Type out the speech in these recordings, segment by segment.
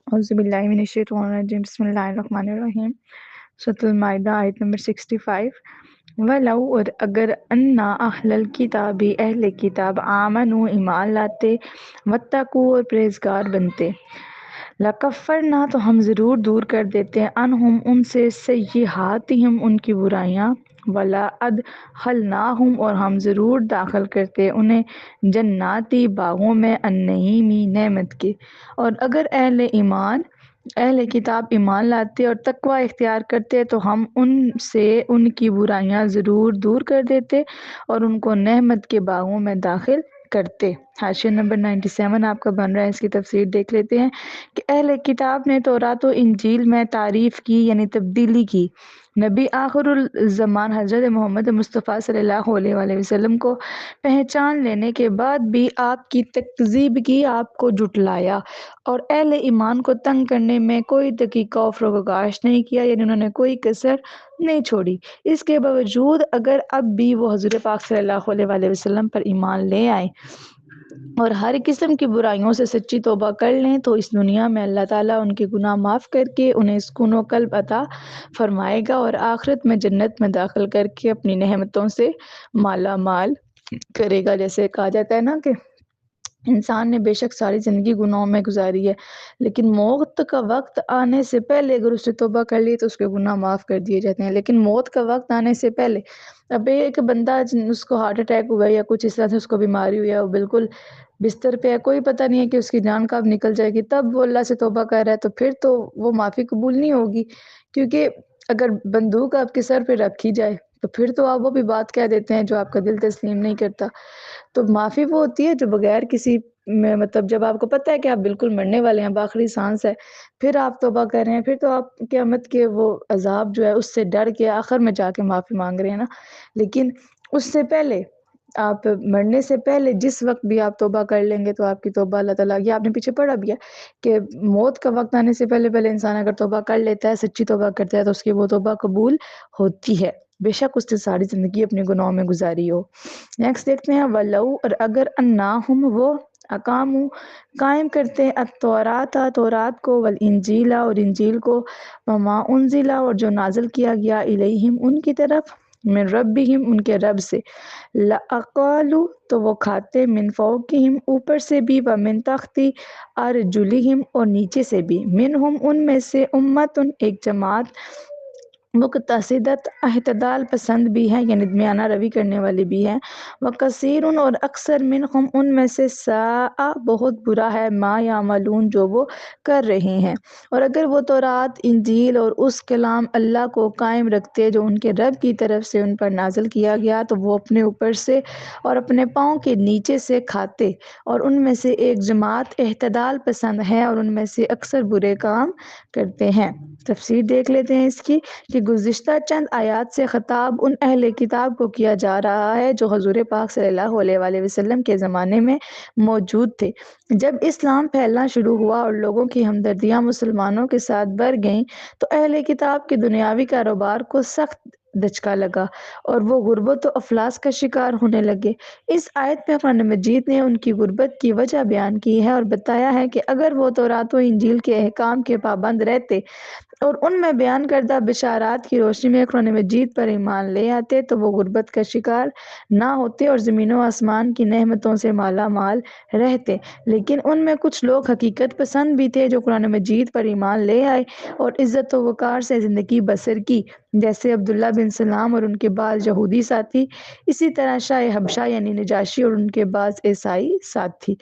اعوذ باللہ من الشیطان الرجیم بسم اللہ الرحمن الرحیم سورۃ المائدہ آیت نمبر 65۔ وَلَوْ اور اگر انا اہل الکتاب اہل کتاب آمنوا ایمان لاتے واتقوا اور پرہیزگار بنتے لَکَفَّرْنَا تو ہم ضرور دور کر دیتے عنہم ان سے سیئاتہم ان کی برائیاں ولا ادخلناہم اور ہم ضرور داخل کرتے انہیں جناتی باغوں میں النعیمی نعمت کے۔ اور اگر اہل کتاب ایمان لاتے اور تقوی اختیار کرتے تو ہم ان سے ان کی برائیاں ضرور دور کر دیتے اور ان کو نعمت کے باغوں میں داخل کرتے۔ حاشیہ نمبر 97 آپ کا بن رہا ہے، اس کی تفسیر دیکھ لیتے ہیں کہ اہل کتاب نے تورات و انجیل میں تعریف کی یعنی تبدیلی کی۔ نبی آخر الزمان حضرت محمد مصطفیٰ صلی اللہ علیہ وآلہ وسلم کو پہچان لینے کے بعد بھی آپ کی تکذیب کی، آپ کو جھٹلایا اور اہل ایمان کو تنگ کرنے میں کوئی دقیقہ و فروگاش نہیں کیا، یعنی انہوں نے کوئی کسر نہیں چھوڑی۔ اس کے باوجود اگر اب بھی وہ حضور پاک صلی اللہ علیہ وآلہ وسلم پر ایمان لے آئیں اور ہر قسم کی برائیوں سے سچی توبہ کر لیں تو اس دنیا میں اللہ تعالیٰ ان کے گناہ معاف کر کے انہیں سکون و قلب عطا فرمائے گا اور آخرت میں جنت میں داخل کر کے اپنی نعمتوں سے مالا مال کرے گا۔ جیسے کہا جاتا ہے نا کہ انسان نے بے شک ساری زندگی گناہوں میں گزاری ہے، لیکن موت کا وقت آنے سے پہلے اگر اس نے توبہ کر لی تو اس کے گناہ معاف کر دیے جاتے ہیں، لیکن موت کا وقت آنے سے پہلے اب ایک بندہ اس کو ہارٹ اٹیک ہوا ہے یا کچھ اس طرح سے اس کو بیماری ہوئی ہے، وہ بالکل بستر پہ ہے، کوئی پتہ نہیں ہے کہ اس کی جان کب نکل جائے گی، تب وہ اللہ سے توبہ کر رہا ہے تو پھر تو وہ معافی قبول نہیں ہوگی، کیونکہ اگر بندوق آپ کے سر پہ رکھی جائے تو پھر تو آپ وہ بھی بات کہہ دیتے ہیں جو آپ کا دل تسلیم نہیں کرتا۔ تو معافی وہ ہوتی ہے جو بغیر کسی مطلب جب آپ کو پتہ ہے کہ آپ بالکل مرنے والے ہیں، آخری سانس ہے، پھر آپ توبہ کر رہے ہیں، پھر تو آپ قیامت کے وہ عذاب جو ہے اس سے ڈر کے آخر میں جا کے معافی مانگ رہے ہیں نا۔ لیکن اس سے پہلے آپ مرنے سے پہلے جس وقت بھی آپ توبہ کر لیں گے تو آپ کی توبہ اللہ تعالیٰ، یہ آپ نے پیچھے پڑھا بھی ہے کہ موت کا وقت آنے سے پہلے انسان اگر توبہ کر لیتا ہے، سچی توبہ کرتا ہے تو اس کی وہ توبہ قبول ہوتی ہے، بے شک اس نے ساری زندگی اپنے گناہوں میں گزاری ہو۔ نیکسٹ دیکھتے ہیں وَلَوْ اور اگر اَنَّاهُمْ وہ اقاموا قائم کرتے التورات تورات کو والانجیل اور انجیل کو وما انزل اور جو نازل کیا گیا الیہم ان کی طرف من ربہم ان کے رب سے لَأَقَالُوا تو وہ کھاتے من فوقہم اوپر سے بھی ومن تحت ارجلہم اور نیچے سے بھی منہم ان میں سے امتن ایک جماعت مقتصدت اعتدال پسند بھی ہے یعنی درمیانہ روی کرنے والی بھی ہے، وکثیر اور اکثر منہم ان میں سے ساء بہت برا ہے ما یعملون جو وہ کر رہے ہیں۔ اور اگر وہ تورات انجیل اور اس کلام اللہ کو قائم رکھتے جو ان کے رب کی طرف سے ان پر نازل کیا گیا تو وہ اپنے اوپر سے اور اپنے پاؤں کے نیچے سے کھاتے، اور ان میں سے ایک جماعت اعتدال پسند ہے اور ان میں سے اکثر برے کام کرتے ہیں۔ تفسیر دیکھ لیتے ہیں اس کی کہ گزشتہ چند آیات سے خطاب ان اہل کتاب کو کیا جا رہا ہے جو حضور پاک صلی اللہ علیہ وآلہ وسلم کے زمانے میں موجود تھے۔ جب اسلام پھیلنا شروع ہوا اور لوگوں کی ہمدردیاں مسلمانوں کے ساتھ بڑھ گئیں تو اہل کتاب کے دنیاوی کاروبار کو سخت دھچکا لگا اور وہ غربت و افلاس کا شکار ہونے لگے۔ اس آیت میں قرآن مجید نے ان کی غربت کی وجہ بیان کی ہے اور بتایا ہے کہ اگر وہ تورات و انجیل کے احکام کے پابند رہتے اور ان میں بیان کردہ بشارات کی روشنی میں قرآن مجید پر ایمان لے آتے تو وہ غربت کا شکار نہ ہوتے اور زمین و آسمان کی نعمتوں سے مالا مال رہتے۔ لیکن ان میں کچھ لوگ حقیقت پسند بھی تھے جو قرآن مجید پر ایمان لے آئے اور عزت و وقار سے زندگی بسر کی، جیسے عبداللہ بن سلام اور ان کے بعض یہودی ساتھی، اسی طرح شاہ حبشہ یعنی نجاشی اور ان کے بعض عیسائی ساتھی۔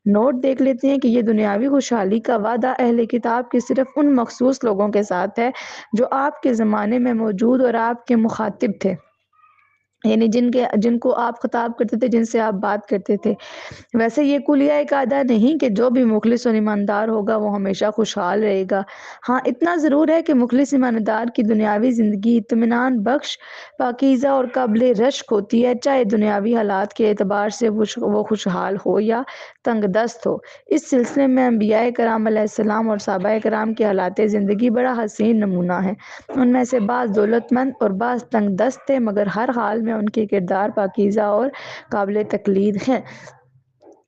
نوٹ دیکھ لیتے ہیں کہ یہ دنیاوی خوشحالی کا وعدہ اہل کتاب کے صرف ان مخصوص لوگوں کے ساتھ ہے جو آپ کے زمانے میں موجود اور آپ کے مخاطب تھے، یعنی جن کو آپ خطاب کرتے تھے، جن سے آپ بات کرتے تھے۔ ویسے یہ کلیہ ایک قاعدہ نہیں کہ جو بھی مخلص اور ایماندار ہوگا وہ ہمیشہ خوشحال رہے گا۔ ہاں اتنا ضرور ہے کہ مخلص ایماندار کی دنیاوی زندگی اطمینان بخش، پاکیزہ اور قابل رشک ہوتی ہے، چاہے دنیاوی حالات کے اعتبار سے وہ خوشحال ہو یا تنگ دست ہو۔ اس سلسلے میں انبیاء کرام علیہ السلام اور صحابہ کرام کے حالات زندگی بڑا حسین نمونہ ہیں۔ ان میں سے بعض دولت مند اور بعض تنگ دست تھے، مگر ہر حال میں ان کے کردار پاکیزہ اور قابل تقلید ہیں۔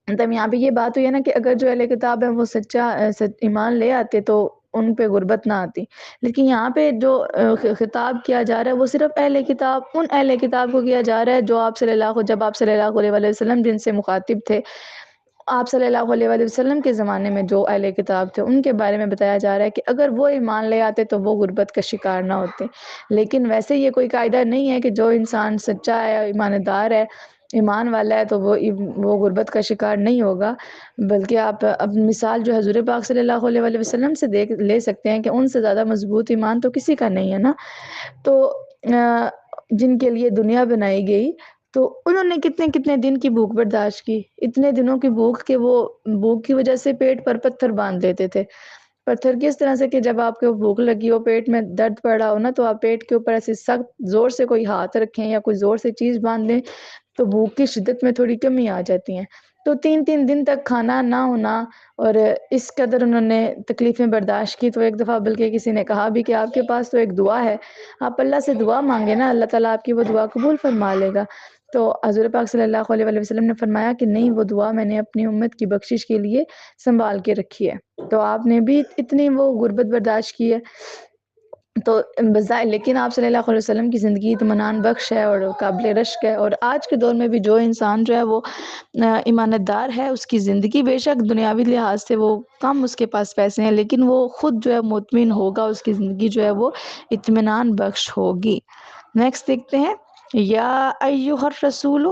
مطلب یہاں پہ یہ بات ہوئی ہے نا کہ اگر جو اہل کتاب ہے وہ سچا ایمان لے آتے تو ان پہ غربت نہ آتی، لیکن یہاں پہ جو خطاب کیا جا رہا ہے وہ صرف اہل کتاب، ان اہل کتاب کو کیا جا رہا ہے جو جب آپ صلی اللہ علیہ وسلم جن سے مخاطب تھے، آپ صلی اللہ علیہ وآلہ وسلم کے زمانے میں جو اہل کتاب تھے ان کے بارے میں بتایا جا رہا ہے کہ اگر وہ ایمان لے آتے تو وہ غربت کا شکار نہ ہوتے۔ لیکن ویسے یہ کوئی قاعدہ نہیں ہے کہ جو انسان سچا ہے، ایماندار ہے، ایمان والا ہے تو وہ غربت کا شکار نہیں ہوگا، بلکہ آپ اب مثال جو حضور پاک صلی اللہ علیہ وآلہ وسلم سے لے سکتے ہیں کہ ان سے زیادہ مضبوط ایمان تو کسی کا نہیں ہے نا۔ تو جن کے لیے دنیا بنائی گئی تو انہوں نے کتنے کتنے دن کی بھوک برداشت کی، اتنے دنوں کی بھوک کہ وہ بھوک کی وجہ سے پیٹ پر پتھر باندھ دیتے تھے۔ پتھر کس طرح سے کہ جب آپ کو بھوک لگی ہو، پیٹ میں درد پڑ رہا ہو نا، تو آپ پیٹ کے اوپر ایسے سخت زور سے کوئی ہاتھ رکھیں یا کوئی زور سے چیز باندھ دیں تو بھوک کی شدت میں تھوڑی کمی آ جاتی ہیں۔ تو 3 دن تک کھانا نہ ہونا اور اس قدر انہوں نے تکلیفیں برداشت کی، تو ایک دفعہ بلکہ کسی نے کہا بھی کہ آپ کے پاس تو ایک دعا ہے، آپ اللہ سے دعا مانگے نا، اللہ تعالیٰ آپ کی وہ دعا قبول فرما لے گا۔ تو حضور پاک صلی اللہ علیہ وآلہ وسلم نے فرمایا کہ نہیں، وہ دعا میں نے اپنی امت کی بخشش کے لیے سنبھال کے رکھی ہے۔ تو آپ نے بھی اتنی وہ غربت برداشت کی ہے، تو بظاہر لیکن آپ صلی اللہ علیہ وسلم کی زندگی اطمینان بخش ہے اور قابل رشک ہے، اور آج کے دور میں بھی جو انسان جو ہے وہ ایماندار ہے، اس کی زندگی بے شک دنیاوی لحاظ سے وہ کم اس کے پاس پیسے ہیں، لیکن وہ خود جو ہے مطمئن ہوگا، اس کی زندگی جو ہے وہ اطمینان بخش ہوگی۔ نیکسٹ دیکھتے ہیں، یا ایہا الرسول،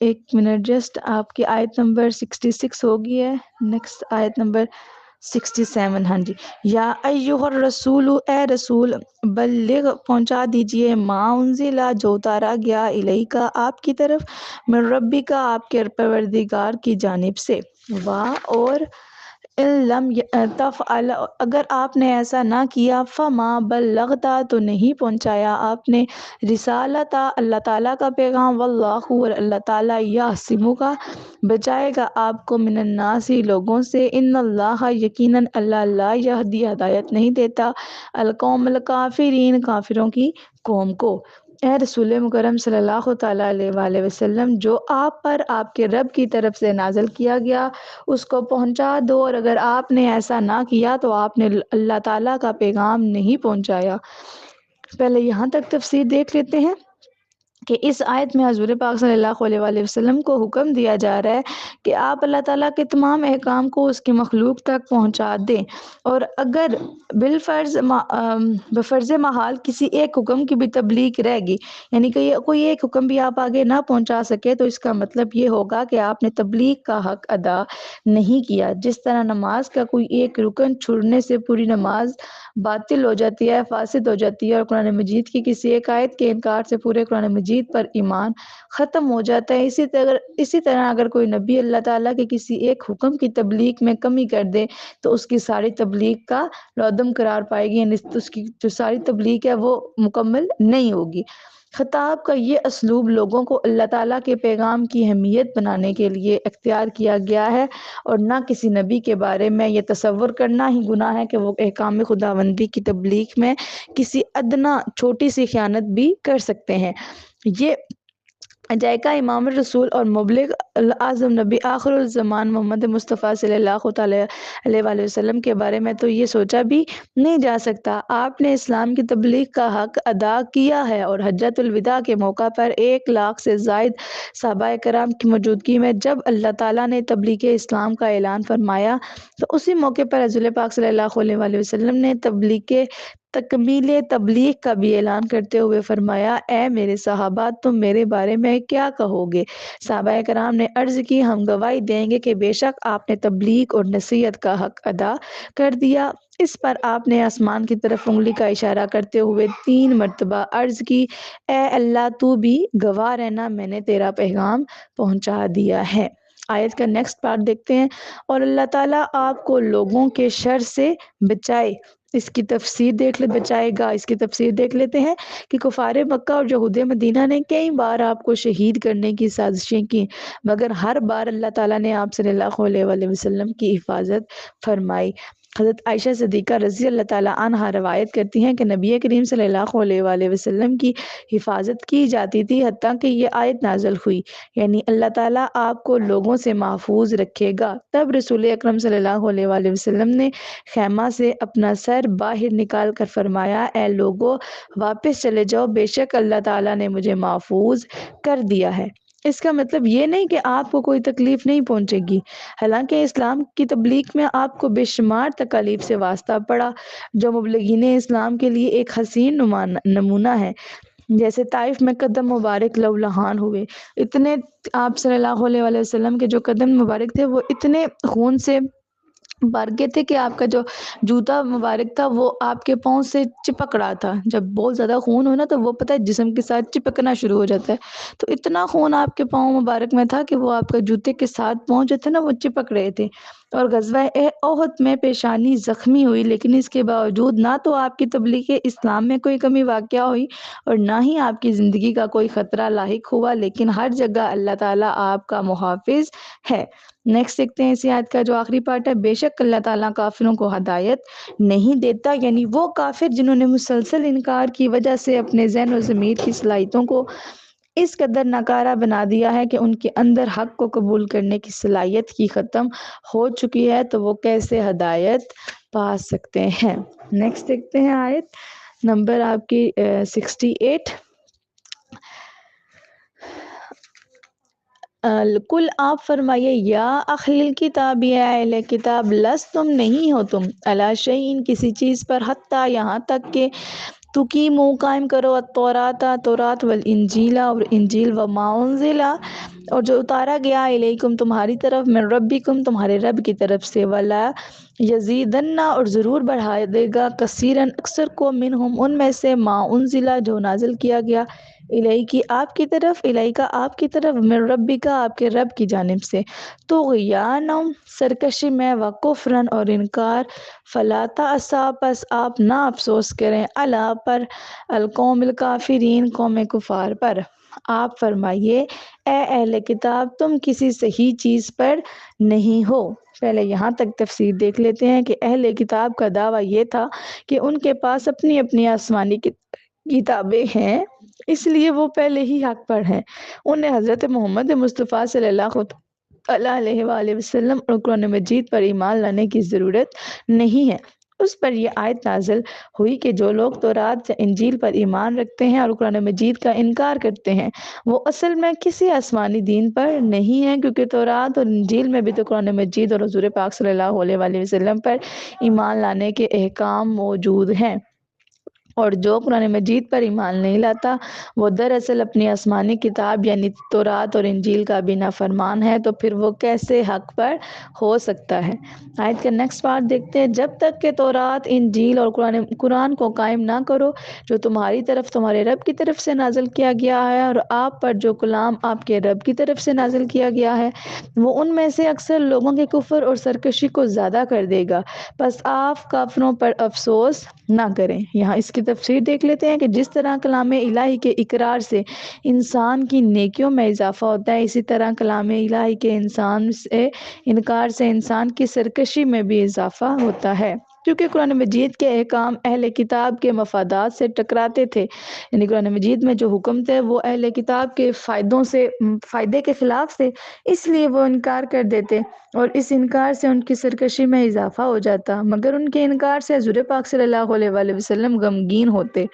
ایک منٹ جسٹ، آپ کی آیت نمبر 66 ہوگی ہے، نیکسٹ آیت نمبر 67۔ ہاں جی، یا ایہا الرسول، اے رسول، بلغ پہنچا دیجئے، ما انزل جو اتارا گیا، الیکا آپ کی طرف، من ربک آپ کے پروردگار کی جانب سے، اور ان لم تفعل اگر آپ نے ایسا نہ کیا، فما بلغتا تو نہیں پہنچایا آپ نے، رسالتا اللہ تعالیٰ کا پیغام، واللہ اور اللہ تعالیٰ یعصمک بچائے گا آپ کو، من الناس لوگوں سے، ان اللہ یقیناً اللہ لا یہدی ہدایت نہیں دیتا، القوم الکافرین کافروں کی قوم کو۔ اے رسول مکرم صلی اللہ تعالیٰ علیہ وآلہ وسلم، جو آپ پر آپ کے رب کی طرف سے نازل کیا گیا اس کو پہنچا دو، اور اگر آپ نے ایسا نہ کیا تو آپ نے اللہ تعالیٰ کا پیغام نہیں پہنچایا۔ پہلے یہاں تک تفسیر دیکھ لیتے ہیں کہ اس آیت میں حضور پاک صلی اللہ علیہ وآلہ وسلم کو حکم دیا جا رہا ہے کہ آپ اللہ تعالیٰ کے تمام احکام کو اس کی مخلوق تک پہنچا دیں، اور اگر بفرض محال کسی ایک حکم کی بھی تبلیغ رہ گئی، یعنی کہ کوئی ایک حکم بھی آپ آگے نہ پہنچا سکے، تو اس کا مطلب یہ ہوگا کہ آپ نے تبلیغ کا حق ادا نہیں کیا۔ جس طرح نماز کا کوئی ایک رکن چھوڑنے سے پوری نماز باطل ہو جاتی ہے، فاسد ہو جاتی ہے، اور قرآن مجید کی کسی ایک آیت کے انکار سے پورے قرآن مجید پر ایمان ختم ہو جاتا ہے، اسی طرح اگر کوئی نبی اللہ تعالیٰ کے کسی ایک حکم کی تبلیغ میں کمی کر دے تو اس کی ساری تبلیغ کا لودم قرار پائے گی، یعنی اس کی جو ساری تبلیغ ہے وہ مکمل نہیں ہوگی۔ خطاب کا یہ اسلوب لوگوں کو اللہ تعالیٰ کے پیغام کی اہمیت بنانے کے لیے اختیار کیا گیا ہے، اور نہ کسی نبی کے بارے میں یہ تصور کرنا ہی گناہ ہے کہ وہ احکام خداوندی کی تبلیغ میں کسی ادنا چھوٹی سی خیانت بھی کر سکتے ہیں۔ یہ جائکہ امام الرسول اور مبلغ اعظم نبی آخر الزمان محمد مصطفیٰ صلی اللہ تعالیٰ علیہ وآلہ وسلم کے بارے میں تو یہ سوچا بھی نہیں جا سکتا۔ آپ نے اسلام کی تبلیغ کا حق ادا کیا ہے، اور حجۃ الوداع کے موقع پر 1,00,000 سے زائد صحابہ کرام کی موجودگی میں جب اللہ تعالیٰ نے تبلیغ اسلام کا اعلان فرمایا تو اسی موقع پر رسول پاک صلی اللہ علیہ وآلہ وسلم نے تکمیل تبلیغ کا بھی اعلان کرتے ہوئے فرمایا، اے میرے صحابہ، تم میرے بارے میں کیا کہو گے؟ صحابہ کرام نے عرض کی، ہم گواہی دیں گے کہ بے شک آپ نے تبلیغ اور نصیحت کا حق ادا کر دیا۔ اس پر آپ نے آسمان کی طرف انگلی کا اشارہ کرتے ہوئے 3 مرتبہ عرض کی، اے اللہ تو بھی گواہ رہنا، میں نے تیرا پیغام پہنچا دیا ہے۔ آیت کا نیکسٹ پارٹ دیکھتے ہیں، اور اللہ تعالیٰ آپ کو لوگوں کے شر سے بچائے۔ اس کی تفسیر دیکھ لے، بچائے گا، اس کی تفسیر دیکھ لیتے ہیں کہ کفار مکہ اور یہود مدینہ نے کئی بار آپ کو شہید کرنے کی سازشیں کی، مگر ہر بار اللہ تعالیٰ نے آپ صلی اللہ علیہ وآلہ وسلم کی حفاظت فرمائی۔ حضرت عائشہ صدیقہ رضی اللہ تعالیٰ عنہا روایت کرتی ہیں کہ نبی کریم صلی اللہ علیہ وآلہ وسلم کی حفاظت کی جاتی تھی حتیٰ کہ یہ آیت نازل ہوئی، یعنی اللہ تعالیٰ آپ کو لوگوں سے محفوظ رکھے گا۔ تب رسول اکرم صلی اللہ علیہ وآلہ وسلم نے خیمہ سے اپنا سر باہر نکال کر فرمایا، اے لوگو واپس چلے جاؤ، بے شک اللہ تعالیٰ نے مجھے محفوظ کر دیا ہے۔ اس کا مطلب یہ نہیں کہ آپ کو کوئی تکلیف نہیں پہنچے گی، حالانکہ اسلام کی تبلیغ میں آپ کو بے شمار تکالیف سے واسطہ پڑا، جو مبلغین اسلام کے لیے ایک حسین نمونہ ہے۔ جیسے طائف میں قدم مبارک لہولہان ہوئے، اتنے آپ صلی اللہ علیہ وآلہ وسلم کے جو قدم مبارک تھے وہ اتنے خون سے بھر گئے تھے کہ آپ کا جو جوتا مبارک تھا وہ آپ کے پاؤں سے چپک رہا تھا۔ جب بہت زیادہ خون ہو نا تو وہ پتہ ہے جسم کے ساتھ چپکنا شروع ہو جاتا ہے، تو اتنا خون آپ کے پاؤں مبارک میں تھا کہ وہ آپ کا جوتے کے ساتھ پاؤں جو تھے نا وہ چپک رہے تھے۔ اور غزوہ احد میں پیشانی زخمی ہوئی، لیکن اس کے باوجود نہ تو آپ کی تبلیغ اسلام میں کوئی کمی واقع ہوئی اور نہ ہی آپ کی زندگی کا کوئی خطرہ لاحق ہوا، لیکن ہر جگہ اللہ تعالیٰ آپ کا محافظ ہے۔ نیکسٹ دیکھتے ہیں اسی آیت کا جو آخری پارٹ ہے، بے شک اللہ تعالیٰ کافروں کو ہدایت نہیں دیتا، یعنی وہ کافر جنہوں نے مسلسل انکار کی وجہ سے اپنے ذہن و ضمیر کی صلاحیتوں کو اس قدر ناکارہ بنا دیا ہے کہ ان کے اندر حق کو قبول کرنے کی صلاحیت کی ختم ہو چکی ہے، تو وہ کیسے ہدایت پا سکتے ہیں۔ نیکسٹ دیکھتے ہیں آیت نمبر آپ کی 68۔ کل آپ فرمائیے، یا اہل کتاب، یا اہل کتاب، لستم نہیں ہو تم، علی شیء کسی چیز پر، حتیٰ یہاں تک کہ تقیموا قائم کرو التوراۃ تورات والانجیل اور انجیل وما انزل اور جو اتارا گیا الیکم تمہاری طرف من ربکم تمہارے رب کی طرف سے، ولا یزیدن اور ضرور بڑھا دے گا کثیرن اکثر کو منہم ان میں سے ما انزل جو نازل کیا گیا الیکی آپ کی طرف، الیکا آپ کی طرف، من ربکا آپ کے رب کی جانب سے، طغیانم سرکشی میں، وکفرن اور انکار، فلا تأسوا پس آپ نہ افسوس کریں، الا پر القوم الکافرین قوم کفار پر۔ آپ فرمائیے، اے اہل کتاب تم کسی صحیح چیز پر نہیں ہو۔ پہلے یہاں تک تفسیر دیکھ لیتے ہیں کہ اہل کتاب کا دعویٰ یہ تھا کہ ان کے پاس اپنی اپنی آسمانی کتابیں ہیں، اس لیے وہ پہلے ہی حق پر ہیں، انہیں حضرت محمد مصطفیٰ صلی اللہ علیہ وآلہ وسلم اور قرآن مجید پر ایمان لانے کی ضرورت نہیں ہے۔ اس پر یہ آیت نازل ہوئی کہ جو لوگ تورات یا انجیل پر ایمان رکھتے ہیں اور قرآن مجید کا انکار کرتے ہیں، وہ اصل میں کسی آسمانی دین پر نہیں ہیں، کیونکہ تورات اور انجیل میں بھی تو قرآن مجید اور حضور پاک صلی اللہ علیہ وآلہ وسلم پر ایمان لانے کے احکام موجود ہیں، اور جو قرآن مجید پر ایمان نہیں لاتا وہ دراصل اپنی آسمانی کتاب یعنی تورات اور انجیل کا بھی نافرمان ہے، تو پھر وہ کیسے حق پر ہو سکتا ہے۔ آیت کا نیکسٹ پارٹ دیکھتے ہیں، جب تک کہ تورات، انجیل اور قرآن کو قائم نہ کرو جو تمہاری طرف تمہارے رب کی طرف سے نازل کیا گیا ہے، اور آپ پر جو کلام آپ کے رب کی طرف سے نازل کیا گیا ہے، وہ ان میں سے اکثر لوگوں کے کفر اور سرکشی کو زیادہ کر دے گا، بس آپ کافروں پر افسوس نہ کریں۔ یہاں اس کی تفسیر دیکھ لیتے ہیں کہ جس طرح کلام الہی کے اقرار سے انسان کی نیکیوں میں اضافہ ہوتا ہے، اسی طرح کلام الہی کے انسان سے انکار سے انسان کی سرکشی میں بھی اضافہ ہوتا ہے، کیونکہ قرآن مجید کے احکام اہل کتاب کے مفادات سے ٹکراتے تھے، یعنی قرآن مجید میں جو حکم تھے وہ اہل کتاب کے فائدے کے خلاف تھے، اس لیے وہ انکار کر دیتے اور اس انکار سے ان کی سرکشی میں اضافہ ہو جاتا، مگر ان کے انکار سے حضور پاک صلی اللہ علیہ وآلہ وسلم غمگین ہوتے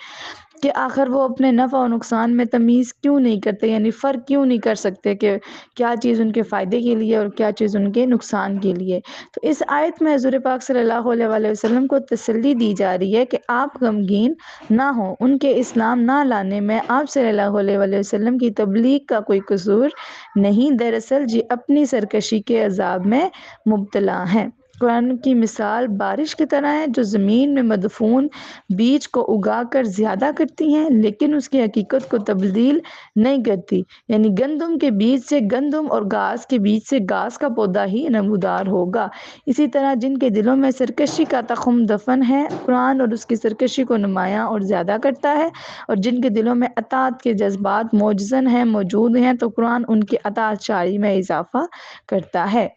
کہ آخر وہ اپنے نفع و نقصان میں تمیز کیوں نہیں کرتے، یعنی فرق کیوں نہیں کر سکتے کہ کیا چیز ان کے فائدے کے لیے اور کیا چیز ان کے نقصان کے لیے۔ تو اس آیت میں حضور پاک صلی اللہ علیہ وآلہ وسلم کو تسلی دی جا رہی ہے کہ آپ غمگین نہ ہوں، ان کے اسلام نہ لانے میں آپ صلی اللہ علیہ وآلہ وسلم کی تبلیغ کا کوئی قصور نہیں، دراصل جی اپنی سرکشی کے عذاب میں مبتلا ہیں۔ قرآن کی مثال بارش کی طرح ہے جو زمین میں مدفون بیج کو اگا کر زیادہ کرتی ہیں، لیکن اس کی حقیقت کو تبدیل نہیں کرتی، یعنی گندم کے بیج سے گندم اور گھاس کے بیج سے گھاس کا پودا ہی نمودار ہوگا۔ اسی طرح جن کے دلوں میں سرکشی کا تخم دفن ہے، قرآن اور اس کی سرکشی کو نمایاں اور زیادہ کرتا ہے، اور جن کے دلوں میں اطاعت کے جذبات موجود ہیں تو قرآن ان کی اطاعت شاری میں اضافہ کرتا ہے۔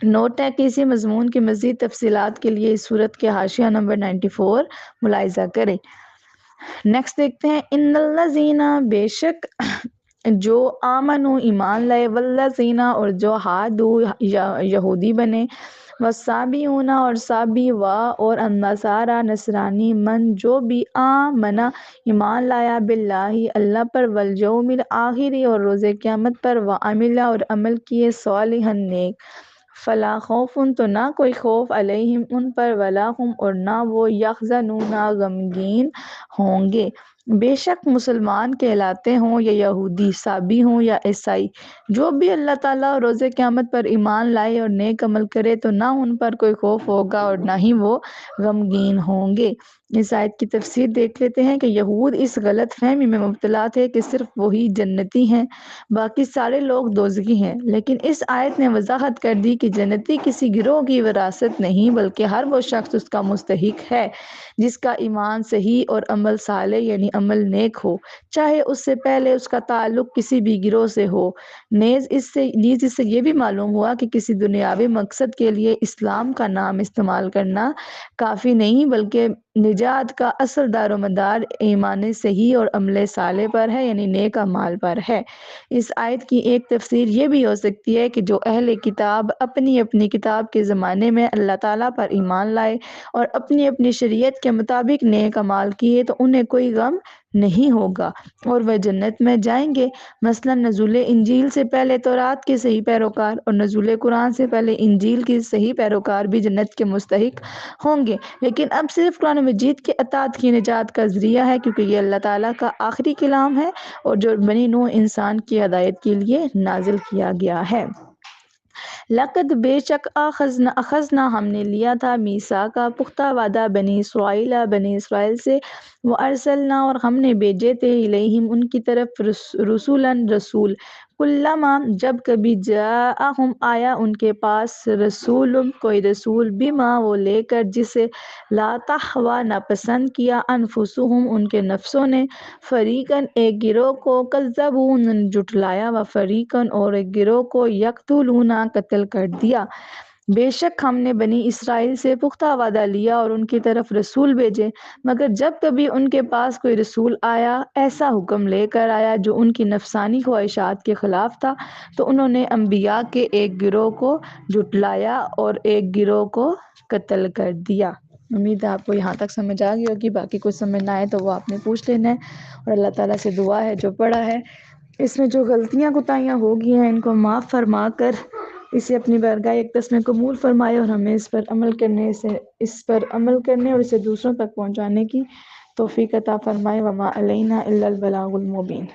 نوٹ ہے کہ اسی مضمون کی مزید تفصیلات کے لیے اس صورت کے حاشیہ نمبر 94 ملاحظہ کریں۔ نیکسٹ دیکھتے ہیں، ان الذین، بے شک جو آمنو ایمان لائے، والذین اور جو ہادو یہودی بنے، والصابئون اور صابی، اور النصارى نصرانی، من جو بھی آمنا ایمان لایا، باللہ اللہ پر، والیوم الآخر اور روز قیامت پر، وعمل اور عمل کیے، صالحا نیک، فلا خوف تو نہ کوئی خوف، علیہم ان پر، ولا ہم اور نہ وہ، یحزنون غمگین ہوں گے۔ بے شک مسلمان کہلاتے ہوں یا یہودی، صابی ہوں یا عیسائی، جو بھی اللہ تعالیٰ اور روز قیامت پر ایمان لائے اور نیک عمل کرے تو نہ ان پر کوئی خوف ہوگا اور نہ ہی وہ غمگین ہوں گے۔ اس آیت کی تفسیر دیکھ لیتے ہیں کہ یہود اس غلط فہمی میں مبتلا تھے کہ صرف وہی جنتی ہیں، باقی سارے لوگ دوزخی ہیں، لیکن اس آیت نے وضاحت کر دی کہ جنتی کسی گروہ کی وراثت نہیں، بلکہ ہر وہ شخص اس کا مستحق ہے جس کا ایمان صحیح اور عمل صالح یعنی عمل نیک ہو، چاہے اس سے پہلے اس کا تعلق کسی بھی گروہ سے ہو۔ نیز اس سے یہ بھی معلوم ہوا کہ کسی دنیاوی مقصد کے لیے اسلام کا نام استعمال کرنا کافی نہیں، بلکہ نجات کا اصل دار و مدار ایمان صحیح اور عمل صالح پر ہے، یعنی نیک اعمال پر ہے۔ اس آیت کی ایک تفسیر یہ بھی ہو سکتی ہے کہ جو اہل کتاب اپنی اپنی کتاب کے زمانے میں اللہ تعالیٰ پر ایمان لائے اور اپنی اپنی شریعت کے مطابق نیک اعمال کیے تو انہیں کوئی غم نہیں ہوگا اور وہ جنت میں جائیں گے۔ مثلا نزول انجیل سے پہلے تورات کے صحیح پیروکار اور نزول قرآن سے پہلے انجیل کے صحیح پیروکار بھی جنت کے مستحق ہوں گے، لیکن اب صرف قرآن مجید کے اطاعت کی نجات کا ذریعہ ہے، کیونکہ یہ اللہ تعالیٰ کا آخری کلام ہے اور جو بنی نوح انسان کی ہدایت کے لیے نازل کیا گیا ہے۔ لقد بے شک اخذنا ہم نے لیا تھا، میثاق کا پختہ وعدہ، بنی اسرائیل سے، وارسلنا اور ہم نے بھیجے تھے، الیہم ان کی طرف، رسول، کلما جب کبھی، جاءہم آیا ان کے پاس، رسول کوئی رسول، بما وہ لے کر جسے، لا تہوی نہ پسند کیا، انفسہم ان کے نفسوں نے، فریقاً ایک گروہ کو، کذبوا انہوں نے جھٹلایا، و فریقاً اور ایک گروہ کو، یقتلون قتل کر دیا۔ بے شک ہم نے بنی اسرائیل سے پختہ وعدہ لیا اور ان کی طرف رسول بھیجے، مگر جب کبھی ان کے پاس کوئی رسول آیا، ایسا حکم لے کر آیا جو ان کی نفسانی خواہشات کے خلاف تھا، تو انہوں نے انبیاء کے ایک گروہ کو جھٹلایا اور ایک گروہ کو قتل کر دیا۔ امید ہے آپ کو یہاں تک سمجھ آ گئی ہوگی، باقی کچھ سمجھ نہ آئے تو وہ آپ نے پوچھ لینا ہے، اور اللہ تعالیٰ سے دعا ہے جو پڑھا ہے اس میں جو غلطیاں کوتاہیاں ہو گئی ہیں ان کو معاف فرما کر اسے اپنی بارگاہ اقدس میں قبول فرمائے، اور ہمیں اس پر عمل کرنے اور اسے دوسروں تک پہنچانے کی توفیق عطا فرمائے۔ وما علینا الا البلاغ المبین۔